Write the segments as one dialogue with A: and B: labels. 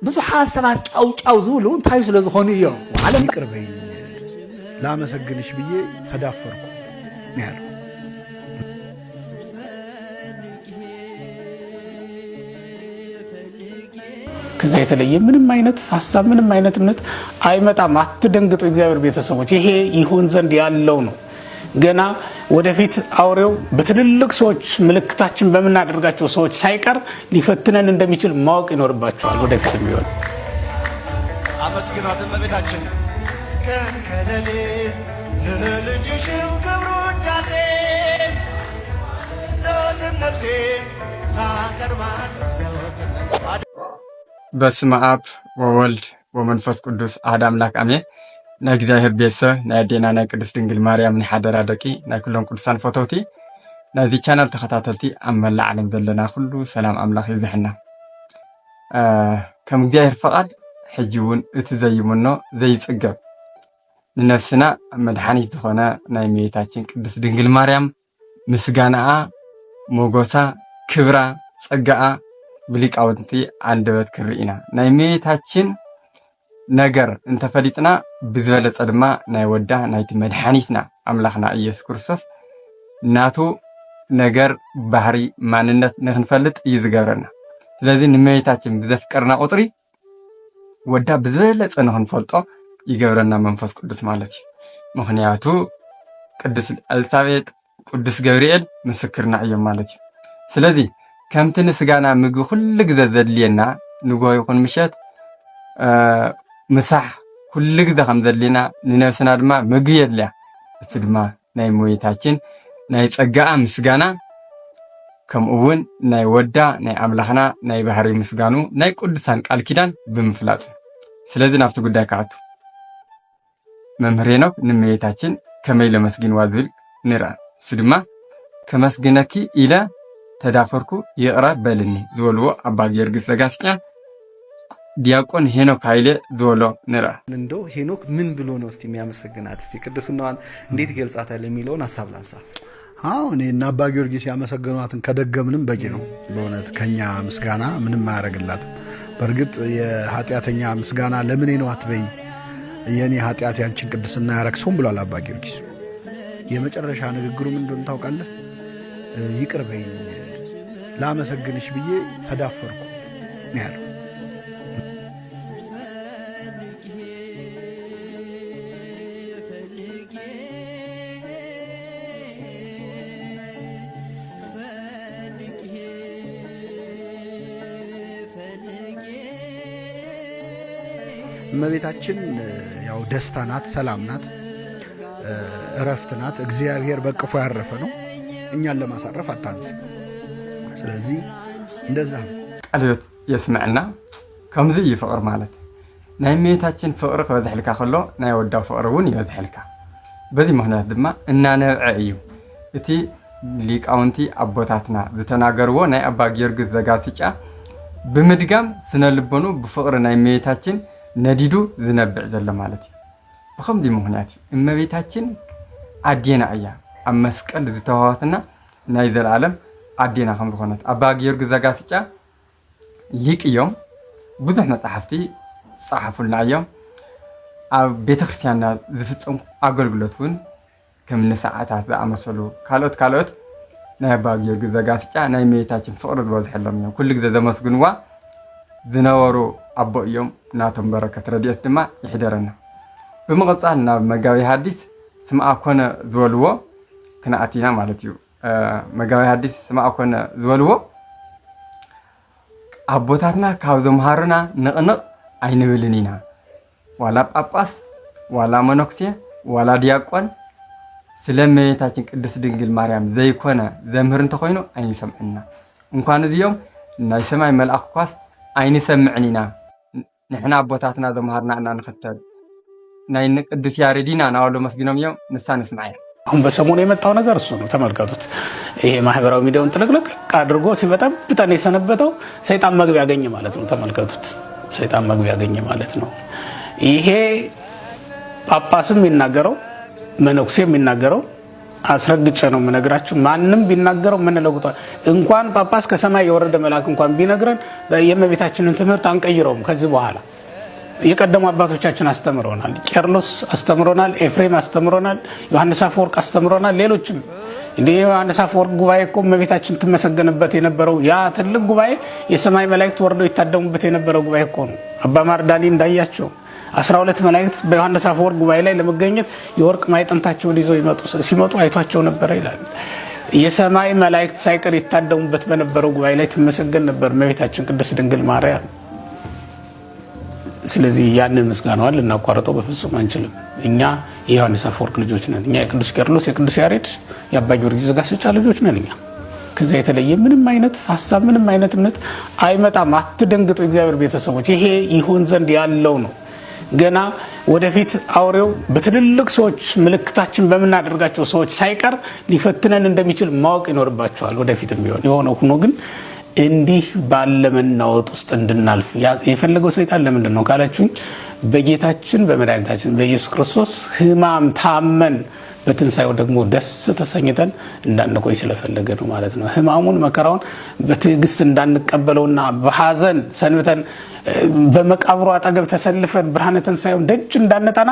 A: ብዙ ሐሳባት ጫውጫው ዝብሉ እንታይ ስለ ዝኾኑ እዮም ዓለም
B: ይቅርበኝ ላመሰግንሽ ብዬ ተዳፈርኩ ነው ያለው።
C: ከዛ የተለየ ምንም አይነት ሐሳብ ምንም አይነት እምነት አይመጣም። አትደንግጡ እግዚአብሔር ቤተሰቦች፣ ይሄ ይሁን ዘንድ ያለው ነው። ገና ወደፊት አውሬው በትልልቅ ሰዎች ምልክታችን በመናደርጋቸው ሰዎች ሳይቀር ሊፈትነን እንደሚችል ማወቅ ይኖርባቸዋል። ወደፊት ቢሆን
D: አመስግኗት እመቤታችን ቀን ከሌሊት ለልጅሽም ክብር ውዳሴ ዘወትር ነፍሴ ታቀርባለች ዘወትር ነፍሴ።
E: በስመ አብ ወወልድ ወመንፈስ ቅዱስ አሐዱ አምላክ አሜን። ናይ እግዚአብሔር ቤተሰብ ናይ አዴና ናይ ቅድስት ድንግል ማርያም ናይ ሓደራ ደቂ ናይ ኩሎም ቅዱሳን ፈተውቲ ናይዚ ቻናል ተኸታተልቲ ኣብ መላእ ዓለም ዘለና ኩሉ ሰላም ኣምላኽ ይብዛሕና። ከም እግዚአብሔር ፈቃድ ሕጂ እውን እቲ ዘይሙኖ ዘይፅገብ ንነፍስና መድሓኒት ዝኾነ ናይ እመቤታችን ቅድስት ድንግል ማርያም ምስጋናኣ ሞጎሳ ክብራ ፀጋኣ ብሊቃውንቲ አንደበት ክርኢና ናይ እመቤታችን ነገር እንተፈሊጥና ብዝበለፀ ድማ ናይ ወዳ ናይቲ መድሓኒትና ኣምላኽና ኢየሱስ ክርስቶስ ናቱ ነገር ባህሪ ማንነት ንክንፈልጥ እዩ ዝገብረና። ስለዚ ንእመቤታችን ብዘፍቀርና ቁጥሪ ወዳ ብዝበለፀ ንክንፈልጦ ይገብረና መንፈስ ቅዱስ ማለት እዩ። ምክንያቱ ቅዱስ ኤልሳቤጥ ቅዱስ ገብርኤል ምስክርና እዮም ማለት እዩ። ስለዚ ከምቲ ንስጋና ምግቢ ኩሉ ግዜ ዘድልየና ንጎሆ ይኹን ምሸት ምሳሕ ኩሉ ግዜ ከም ዘድልየና ንነብስና ድማ ምግቢ የድልያ። እቲ ድማ ናይ እመቤታችን ናይ ፀጋኣ ምስጋና ከምኡ እውን ናይ ወዳ ናይ ኣምላኽና ናይ ባህሪ ምስጋኑ ናይ ቅዱሳን ቃል ኪዳን ብምፍላጥ። ስለዚ ናብቲ ጉዳይ ከኣቱ መምህር ሄኖክ ንእመቤታችን ከመይ ለመስግንዋ ዝብል ንርአ። እሱ ድማ ከመስግነኪ ኢለ ተዳፈርኩ ይቕረብ በልኒ ዝበልዎ አባ ጊዮርጊስ ዘጋስጫ ዲያቆን ሄኖክ ኃይሌ ዝበሎ ንርአ።
F: እንደው ሄኖክ ምን ብሎ ነው እስቲ የሚያመሰግናት? እስቲ ቅድስናዋን እንዴት ይገልጻታል የሚለውን ሐሳብ ላንሳ።
B: እኔ እና አባ ጊዮርጊስ ያመሰገኗትን ከደገምንም በቂ ነው። በእውነት ከኛ ምስጋና ምንም ማያረግላት። በእርግጥ የኃጢአተኛ ምስጋና ለምን ነው አትበይ፣ የኔ ኃጢአት ያንቺን ቅድስና ያረክሰውም ብሏል አባ ጊዮርጊስ። የመጨረሻ ንግግሩ ምን እንደሆነ ታውቃለህ? ይቅርበኝ ላመሰግንሽ ብዬ ተዳፈርኩ ነው ያለው። እመቤታችን ያው ደስታ ናት፣ ሰላም ናት፣ እረፍት ናት። እግዚአብሔር በቅፎ ያረፈ ነው። እኛን ለማሳረፍ አታንስ። ስለዚህ እንደዛ
E: ቃልዮት የስምዕና ከምዚ ይፍቅር ማለት ናይ እመቤታችን ፍቅሪ ክበዝሕልካ ከሎ ናይ ወዳው ፍቅሪ እውን ይበዝሕልካ። በዚ ምክንያት ድማ እናነብዐ እዩ እቲ ሊቃውንቲ ኣቦታትና ዝተናገርዎ ናይ አባ ጊዮርጊስ ዘጋስጫ ብምድጋም ስነ ልቦኑ ብፍቅሪ ናይ እመቤታችን ነዲዱ ዝነብዕ ዘሎ ማለት እዩ። ብከምዚ ምክንያት እመቤታችን ኣዴና እያ ኣብ መስቀል ዝተዋሃበትና ናይ ዘለዓለም ኣዴና ከም ዝኾነት አባ ጊዮርጊስ ዘጋስጫ ሊቅ እዮም። ብዙሕ መፅሓፍቲ ዝፀሓፉልና እዮም። ኣብ ቤተክርስትያንና ዝፍፀም ኣገልግሎት እውን ከም ንሰዓታት ዝኣመሰሉ ካልኦት ናይ አባ ጊዮርጊስ ዘጋስጫ ናይ እመቤታችን ፍቅሪ ዝበዝሐሎም እዮም። ኩሉ ግዜ ዘመስግንዋ ዝነበሩ ኣቦ እዮም። ናቶም በረከት ረድኤት ድማ ይሕደረና። ብምቕፃል ናብ መጋቢ ሐዲስ ስምዓ ኮነ ዝበልዎ ክነኣቲና ማለት እዩ። መጋቢ ሐዲስ ስምዓ ኮነ ዝበልዎ ኣቦታትና ካብ ዘምሃሩና ንቕንቕ ኣይንብልን ኢና። ዋላ ጳጳስ ዋላ መነኩሴ ዋላ ዲያቆን ስለ እመቤታችን ቅድስት ድንግል ማርያም ዘይኮነ ዘምህር እንተኮይኑ ኣይንሰምዕና። እንኳን እዚኦም ናይ ሰማይ መልአክ ኳስ ኣይንሰምዕን ኢና። ንሕና ኣቦታትና ዘምሃርና እና ንኽተል ናይ ቅዱስ ያሬዲና ናዋሎ መስጊኖም እዮም ንሳ ንስማዕ እያ።
C: አሁን በሰሞኑ የመጣው ነገር እሱ ነው። ተመልከቱት። ይሄ ማህበራዊ ሚዲያውን ጥልቅልቅ አድርጎ ሲበጠብጠን የሰነበተው ሰይጣን መግቢያ ያገኘ ማለት ነው። ተመልከቱት። ሰይጣን መግቢያ ያገኘ ማለት ነው። ይሄ ጳጳስም የሚናገረው መነኩሴ የሚናገረው አስረግጬ ነው የምነግራችሁ። ማንም ቢናገረው ምን ለውጧል? እንኳን ጳጳስ ከሰማይ የወረደ መልአክ እንኳን ቢነግረን የእመቤታችንን ትምህርት አንቀይረውም። ከዚህ በኋላ የቀደሙ አባቶቻችን አስተምረውናል። ቄርሎስ አስተምሮናል፣ ኤፍሬም አስተምሮናል፣ ዮሐንስ አፈወርቅ አስተምሮናል። ሌሎችም እንደ ዮሐንስ አፈወርቅ ጉባኤ እኮ እመቤታችን ትመሰገንበት የነበረው ያ ትልቅ ጉባኤ የሰማይ መላእክት ወርደው ይታደሙበት የነበረው ጉባኤ እኮ ነው። አባ ማርዳኒ እንዳያቸው 12 መላእክት በዮሐንስ አፈወርቅ ጉባኤ ላይ ለመገኘት የወርቅ ማዕጠንታቸውን ይዘው ሲመጡ አይቷቸው ነበር ይላል። የሰማይ መላእክት ሳይቀር ይታደሙበት በነበረው ጉባኤ ላይ ትመሰገን ነበር እመቤታችን ቅድስት ድንግል ማርያም። ስለዚህ ያንን ምስጋናዋን ልናቋርጠው በፍጹም አንችልም። እኛ የዮሐንስ አፈወርቅ ልጆች ነን። እኛ የቅዱስ ቄርሎስ፣ የቅዱስ ያሬድ፣ የአባ ጊዮርጊስ ዘጋስጫ ልጆች ነን። እኛ ከዛ የተለየ ምንም አይነት ሐሳብ ምንም አይነት እምነት አይመጣም። አትደንግጡ እግዚአብሔር ቤተሰቦች፣ ይሄ ይሆን ዘንድ ያለው ነው። ገና ወደፊት አውሬው በትልልቅ ሰዎች ምልክታችን በምናደርጋቸው ሰዎች ሳይቀር ሊፈትነን እንደሚችል ማወቅ ይኖርባቸዋል። ወደፊትም ቢሆን የሆነ ሆኖ ግን እንዲህ ባለ መናወጥ ውስጥ እንድናልፍ የፈለገው ሰይጣን ለምንድን ነው ካላችሁኝ፣ በጌታችን በመድኃኒታችን በኢየሱስ ክርስቶስ ሕማም ታመን በትንሳኤው ደግሞ ደስ ተሰኝተን እንዳንቆይ ስለፈለገ ነው ማለት ነው። ሕማሙን መከራውን በትዕግስት እንዳንቀበለውና በሐዘን ሰንብተን በመቃብሩ አጠገብ ተሰልፈን ብርሃነ ትንሳኤውን ደጅ እንዳንጠና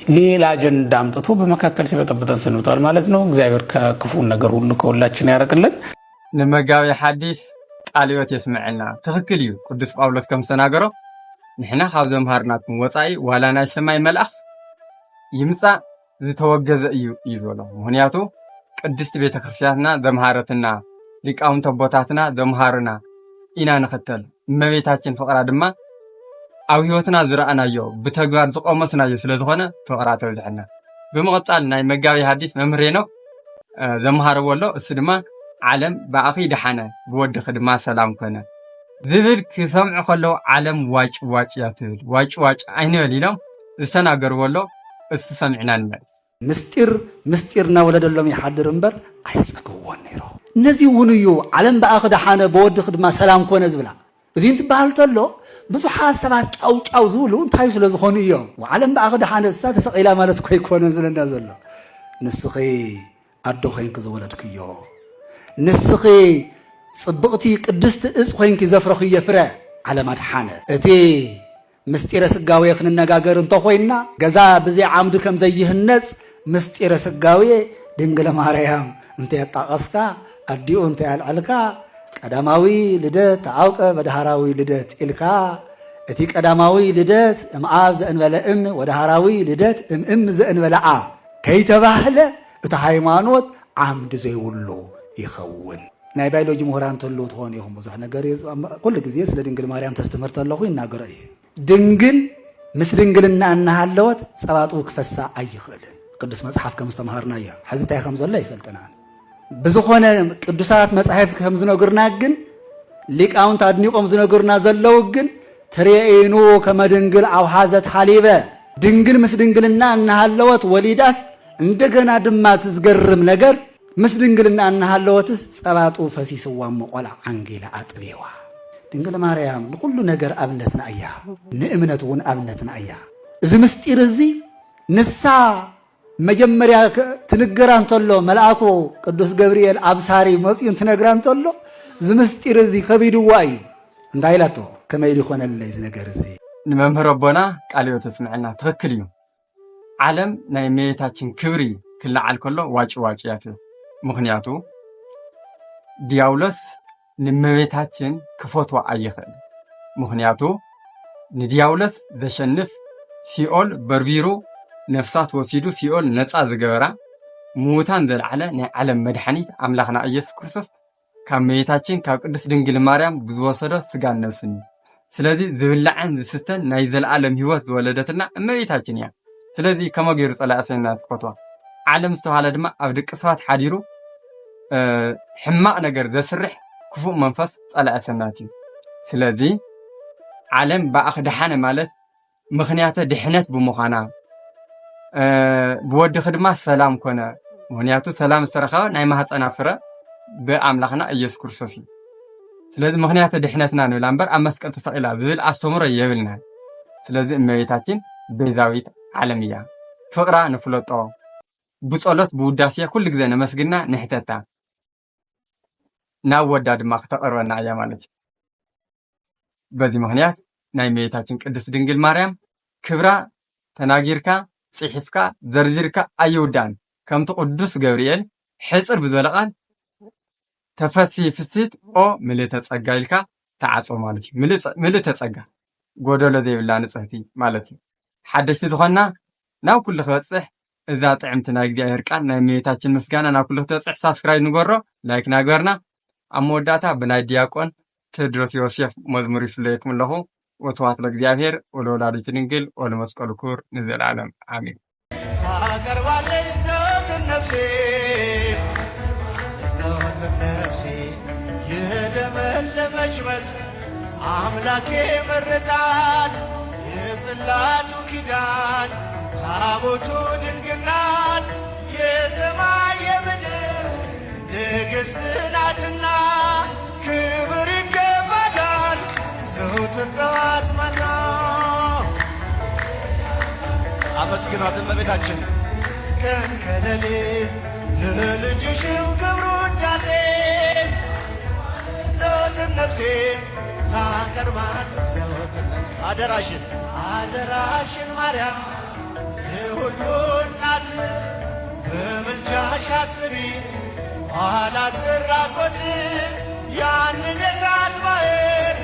C: ሌላ አጀንዳ አምጥቶ በመካከል ሲበጠብጠን ሰንብቷል ማለት ነው። እግዚአብሔር ከክፉ ነገር ሁሉ ከሁላችን ያረቅልን።
E: ንመጋቢ ሐዲስ ቃልዮት የስምዐልና ትክክል እዩ። ቅዱስ ጳውሎስ ከም ዝተናገሮ ንሕና ካብ ዘምሃርናኩም ወፃኢ ዋላ ናይ ሰማይ መልአኽ ይምፃእ ዝተወገዘ እዩ ዝበሎ። ምክንያቱ ቅድስቲ ቤተ ክርስቲያንና ዘምሃረትና ሊቃውንተ ቦታትና ዘምሃሩና ኢና ንኽተል። እመቤታችን ፍቕራ ድማ ኣብ ህይወትና ዝረአናዮ ብተግባር ዝቆመስናዮ ስለዝኾነ ፍቕራ ተብዝሐና። ብምቕፃል ናይ መጋቢ ሐዲስ መምህር ሄኖክ ዘምሃርዎ ኣሎ እሱ ድማ ዓለም ብኣኺ ደሓነ ብወድኺ ድማ ሰላም ኮነ ዝብል ክሰምዑ ከለዉ ዓለም ዋጭ ዋጭ እያ ትብል። ዋጭ ዋጭ ኣይንበል ኢሎም ዝተናገርዎ ኣሎ እሱ ሰሚዕና ንመልስ።
A: ምስጢር እናወለደሎም ይሓድር እምበር ኣይፀግብዎን ነይሮ። እነዚህ እውን እዩ ዓለም ብኣኺ ደሓነ ብወድኺ ድማ ሰላም ኮነ ዝብላ። እዚ እንትበሃል ተሎ ብዙሓት ሰባት ጫውጫው ዝብሉ እንታይ ስለ ዝኾኑ እዮም። ዓለም ብኣኺ ደሓነ እሳ ተሰቒላ ማለት እኮ ኣይኮነን ዝብለና ዘሎ። ንስኺ ኣዶ ኮይንኪ ዝወለድክዮ፣ ንስኺ ጽብቕቲ ቅድስቲ እፅ ኮይንኪ ዘፍረኽዮ ፍረ ዓለም ኣድሓነ። እቲ ምስጢረ ስጋዌ ክንነጋገር እንተኾይንና ገዛ ብዘይ ዓምዲ ከም ዘይህነፅ ምስጢረ ስጋዌ ድንግል ማርያም እንተየጣቐስካ ኣዲኡ እንተያልዓልካ ቀዳማዊ ልደት ተዓውቀ በዳሃራዊ ልደት ኢልካ እቲ ቀዳማዊ ልደት እምኣብ ዘእንበለ እም ወዳሃራዊ ልደት እም ዘእንበለ ኣ ከይተባህለ እቲ ሃይማኖት ዓምዲ ዘይብሉ ይኸውን። ናይ ባዮሎጂ ምሁራን ተሉ ትኾኑ ኢኹም ብዙሕ ነገር ኩሉ ግዜ ስለ ድንግል ማርያም ተስተምህር ተለኹ ይናገሮ እየ። ድንግል ምስ ድንግልና እናሃለወት ፀባጡ ክፈሳ ኣይኽእልን። ቅዱስ መጽሓፍ ከም ዝተምሃርና እያ። ሕዚ እንታይ ከም ዘሎ ይፈልጥናን ብዝኾነ ቅዱሳት መጻሕፍቲ ከም ዝነግርና ግን ሊቃውንት ኣድኒቆም ዝነግርና ዘለው ግን ትሬኢኑ ከመ ድንግል ኣብ ሓዘት ሓሊበ ድንግል ምስ ድንግልና እናሃለወት ወሊዳስ እንደገና ድማ ትዝገርም ነገር ምስ ድንግልና እናሃለወትስ ፀባጡ ፈሲስዋ መቆላ ዓንጌላ ኣጥቤዋ። ድንግል ማርያም ንኩሉ ነገር ኣብነትና እያ፣ ንእምነት እውን ኣብነትና እያ። እዚ ምስጢር እዚ ንሳ መጀመርያ ትንገራ እንተሎ መልአኩ ቅዱስ ገብርኤል ኣብሳሪ መፂኡ ትነግራ እንተሎ እዚ ምስጢር እዚ ከቢድዋ እዩ። እንታይ ኢላቶ ከመይ ይኮነለይ እዚ ነገር እዚ።
E: ንመምህር ኣቦና ቃልዮት ተስምዐና ትክክል እዩ። ዓለም ናይ እመቤታችን ክብሪ ክለዓል ከሎ ዋጭ ዋጭ እያ ትብል። ምክንያቱ ዲያውሎስ ንእመቤታችን ክፈትዋ ኣይኽእል። ምክንያቱ ንዲያውሎስ ዘሸንፍ ሲኦል በርቢሩ ነፍሳት ወሲዱ ሲኦል ነፃ ዝገበራ ምዉታን ዘለዓለ ናይ ዓለም መድሓኒት ኣምላኽና ኢየሱስ ክርስቶስ ካብ እመቤታችን ካብ ቅድስት ድንግል ማርያም ብዝወሰዶ ስጋን ነፍስን እዩ። ስለዚ ዝብላዕን ዝስተን ናይ ዘለዓለም ህይወት ዝወለደትና እመቤታችን እያ። ስለዚ ከመ ገይሩ ፀላእሰና ትፈትዋ። ዓለም ዝተባሃለ ድማ ኣብ ደቂ ሰባት ሓዲሩ ሕማቕ ነገር ዘስርሕ ክፉእ መንፈስ ፀላእሰናት እዩ። ስለዚ ዓለም ብኣኺ ደሓነ ማለት ምክንያተ ድሕነት ብምዃና ብወድኺ ድማ ሰላም ኮነ። ምክንያቱ ሰላም ዝተረኸበ ናይ ማህፀና ፍረ ብኣምላኽና ኢየሱስ ክርስቶስ እዩ። ስለዚ ምክንያተ ድሕነትና ንብላ እምበር ኣብ መስቀል ተሰቂላ ዝብል ኣስተምሮ የብልና። ስለዚ እመቤታችን ቤዛዊት ዓለም እያ። ፍቕራ ንፍለጦ ብጸሎት ብውዳሴ ኩሉ ግዜ ነመስግና ንሕተታ ናብ ወዳ ድማ ክተቐርበና እያ ማለት እዩ። በዚ ምክንያት ናይ እመቤታችን ቅድስት ድንግል ማርያም ክብራ ተናጊርካ ጽሒፍካ ዘርዚርካ ኣይውዳን። ከምቲ ቅዱስ ገብርኤል ሕፅር ብዝበለ ቃል ተፈሲ ፍሲት ኦ ምልእተ ጸጋ ኢልካ ተዓጽኦ ማለት እዩ። ምልእተ ጸጋ ጎደሎ ዘይብላ ንጽህቲ ማለት እዩ። ሓደሽቲ ዝኾና ናብ ኩሉ ክበጽሕ እዛ ጥዕምቲ ናይ እግዚኣብሔር ቃል ናይ እመቤታችን ምስጋና ናብ ኩሉ ክትበጽሕ ሳብስክራይብ ንገሮ ላይክ ናገርና ኣብ መወዳእታ ብናይ ዲያቆን ቴድሮስ ዮሴፍ መዝሙር ይፍለየኩም ኣለኹ። ወስብሐት ለእግዚአብሔር ወለወላዲቱ ድንግል ወለመስቀሉ ክቡር ንዘለዓለም አሜን።
D: ታቀርባለች ዘወትር ነፍሴ የለመለመች መስክ አምላኬ መረጣት የጽላቱ ኪዳን ታቦቱ ድንግል ናት የሰማይ የምድር ንግሥት ናትና ክብር ይገባታል ዘወትር ጠዋት ማታ። አመስግኗት እመቤታችን ቀን ከሌሊት ለልጅሽም ክብር ውዳሴ ዘወትር ነፍሴ ታቀርባለች ዘወትር ነፍሴ አደራሽን ማርያም የሁሉ እናት በምልጃሽ አስቢ ኋላ ስራቆት ያንን የእሳት ባህር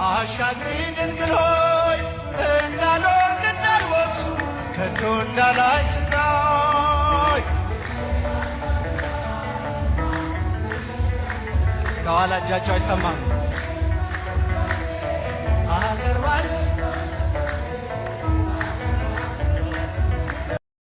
D: አሻግሪ ድንግል ሆይ እንዳልወድቅ እንዳልሞት ከቶ እንዳላይ ስቃይ። ከኋላ እጃቸው አይሰማም። ታቀርባለች